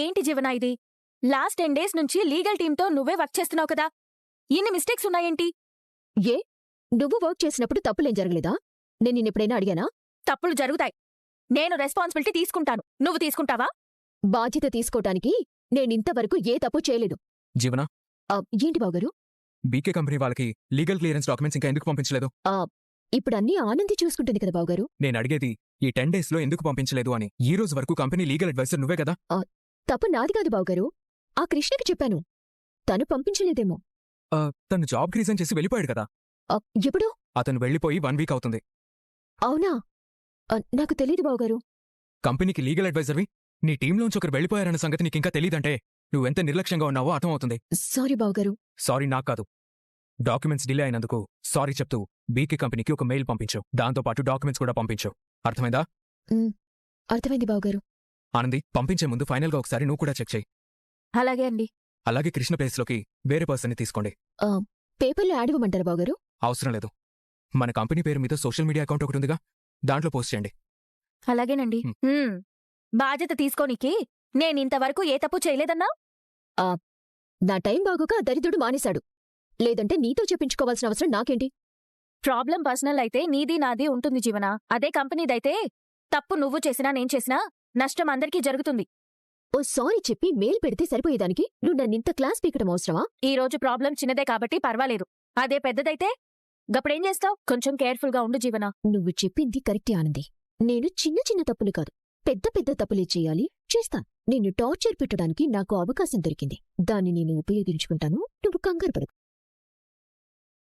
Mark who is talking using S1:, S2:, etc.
S1: ఏంటి జీవన ఇది? లాస్ట్ 10 డేస్ నుంచి లీగల్ టీంతో నువ్వే వర్క్ చేస్తున్నావు కదా, ఇన్ని మిస్టేక్స్ ఉన్నాయేంటి?
S2: ఏ నువ్వు వర్క్ చేసినప్పుడు తప్పులేం జరగలేదా? నేను నిన్నెప్పుడైనా అడిగానా?
S1: తప్పులు జరుగుతాయి. నేను రెస్పాన్సిబిలిటీ తీసుకుంటాను. నువ్వు తీసుకుంటావా?
S2: బాధ్యత తీసుకోటానికి నేనింతవరకు ఏ తప్పు చేయలేదు.
S3: జీవన,
S2: ఏంటి బావగారు?
S3: బీకే కంపెనీ వాళ్ళకి లీగల్ క్లియరెన్స్ డాక్యుమెంట్స్ ఇంకా ఎందుకు పంపించలేదు?
S2: ఇప్పుడన్నీ ఆనంది చూసుకుంటుంది కదా బావగారు.
S3: నేను అడిగేది ఈ 10 డేస్లో ఎందుకు పంపించలేదు అని. ఈ రోజు వరకు కంపెనీ లీగల్ అడ్వైజర్ నువ్వే కదా.
S2: తప్పు నాది కాదు బావగారు. ఆ కృష్ణకి చెప్పాను, తను పంపించలేదేమో.
S3: తను జాబ్ రీజన్ చేసి వెళ్ళిపోయాడు కదా.
S2: ఎప్పుడు?
S3: అతను వెళ్ళిపోయి 1 వీక్ అవుతుంది.
S2: అవునా? నాకు తెలీదు బావగారు.
S3: కంపెనీకి లీగల్ అడ్వైజర్వి నీ టీంలోంచి ఒకరు వెళ్ళిపోయారన్న సంగతి నీకింకా తెలీదంటే నువ్వెంత నిర్లక్ష్యంగా ఉన్నావో అర్థమవుతుంది.
S2: సారీ బావగారు.
S3: సారీ నాకు కాదు, డాక్యుమెంట్స్ డిలే అయినందుకు సారీ చెప్తూ బీకే కంపెనీకి ఒక మెయిల్ పంపించు. దాంతోపాటు డాక్యుమెంట్స్ కూడా పంపించు. అర్థమైందా?
S2: అర్థమైంది బావగారు.
S3: ఆనంది, పంపించే ముందు ఫైనల్గా ఒకసారి నువ్వు కూడా చెక్ చేయి.
S1: అలాగే అండి.
S3: అలాగే కృష్ణ ప్లేస్లోకి వేరే పర్సన్ని తీసుకోండి.
S2: పేపర్లో యాడ్ ఇవ్వమంటారా బావగారు?
S3: అవసరం లేదు. మన కంపెనీ పేరు మీద సోషల్ మీడియా అకౌంట్ ఒకటి ఉందిగా, దాంట్లో పోస్ట్ చేయండి.
S1: అలాగేనండి. బాధ్యత తీసుకోనికి నేనింతవరకు ఏ తప్పు చేయలేదన్నా?
S2: నా టైం బాగోక ఆ దరిద్రుడు మానేశాడు. లేదంటే నీతో చెప్పించుకోవాల్సిన అవసరం నాకేంటి?
S1: ప్రాబ్లం పర్సనల్ అయితే నీది నాది ఉంటుంది జీవన. అదే కంపెనీదైతే తప్పు నువ్వు చేసినా నేను చేసినా నష్టం అందరికీ జరుగుతుంది.
S2: ఓ సారీ చెప్పి మెయిల్ పెడితే సరిపోయేదానికి నువ్వు నన్నింత క్లాస్ పీకడం అవసరమా?
S1: ఈ రోజు ప్రాబ్లం చిన్నదే కాబట్టి పర్వాలేదు. అదే పెద్దదైతే గప్పుడేం చేస్తావు? కొంచెం కేర్ఫుల్గా ఉండు జీవన.
S2: నువ్వు చెప్పింది కరెక్టే ఆనంది. నేను చిన్న చిన్న తప్పులు కాదు, పెద్ద పెద్ద తప్పులే చేయాలి, చేస్తాను. నిన్ను టార్చర్ పెట్టడానికి నాకు అవకాశం దొరికింది. దాన్ని నేను ఉపయోగించుకుంటాను. నువ్వు కంగారు పడకు.